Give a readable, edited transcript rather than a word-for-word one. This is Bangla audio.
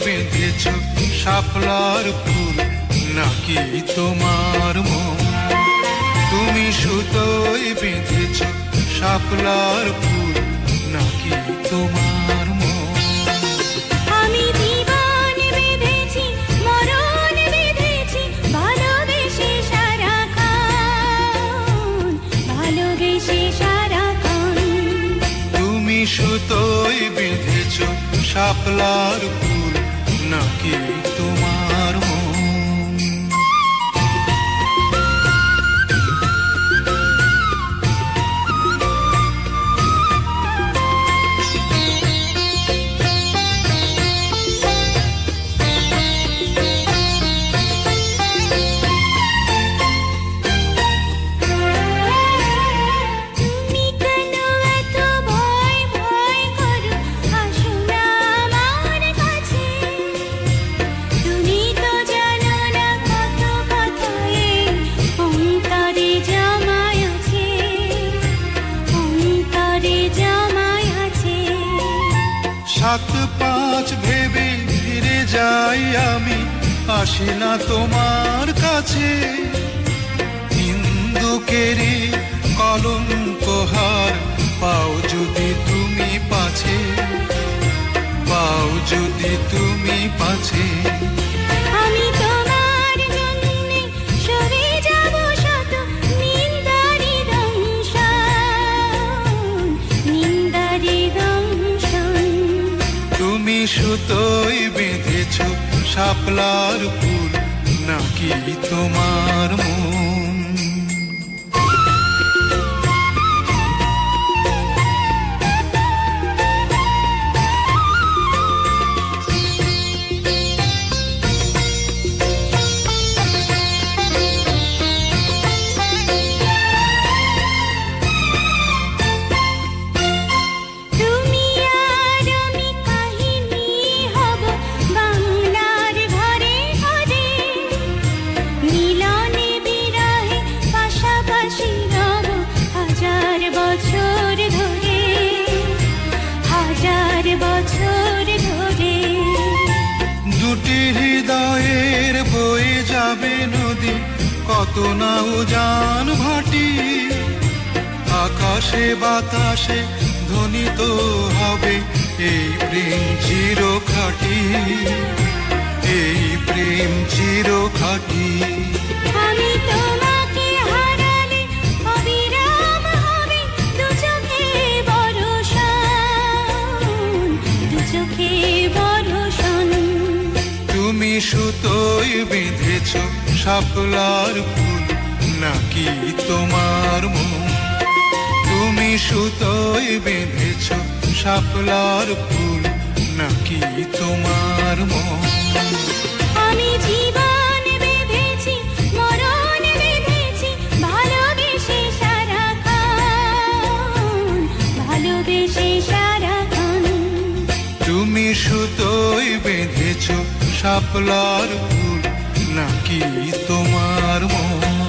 বেঁধেছ শাপলার ফুল নাকি তোমার মন? তুমি সুতোয় বেঁধেছ শাপলার ফুল নাকি তোমার মন? আমি জীবন বেঁধেছি, মরণ বেঁধেছি, ভালোবেসে সারাক্ষণ, ভালোবেসে সারাক্ষণ। তুমি সুতোয় বেঁধেছ শাপলার ফুল নাকি তোমার মন? তুমি কেন এত ভয় ভয় করো, আসো না আমার কাছে। তুমি তো জানো না কত কথা এই অন্তরে জমায় আছে, অন্তরে জমায় আছে। 7-5 ভেবে ফিরে যাই আমি, আসি না তোমার কাছে। হিন্দুকেরই কলঙ্কহার পাও যদি তুমি পাছে, পাও যদি তুমি পাছে। আমি তোমার জন্যে সরে যাব শত নিন্দারি দংশন, নিন্দারি দংশন। তুমি সুতোয় বেঁধেছ শাপলার ফুল নাকি তোমার মন? তুমি আর আমি কাহিনী হব বাংলার ঘরে ঘরে, মিলনে বিরহে পাশাপাশি রব হাজার বছর ধরে, হাজার বছর ধরে। দুটি হৃদয়ের বয়ে যাবে নদী, কত না উজান ভাটি। আকাশে বাতাসে ধ্বনিত হবে এই প্রেম চিরখাটি, এই প্রেম চিরখাটি। আমি তোমাকে হারালে অবিরাম হবে দু চোখে বর্ষণ, দু চোখে বর্ষণ। তুমি সুতোয় বেঁধেছ শাপলার ফুল নাকি তোমার মন? তুমি সুতোয় বেঁধেছ শাপলার ফুল নাকি তোমার মন? আমি জীবন বেঁধেছি, মরণ বেঁধেছি, ভালোবেসে সারাক্ষণ, ভালোবেসে সারাক্ষণ। তুমি সুতোয় বেঁধেছ শাপলার ফুল নাকি তোমার মন?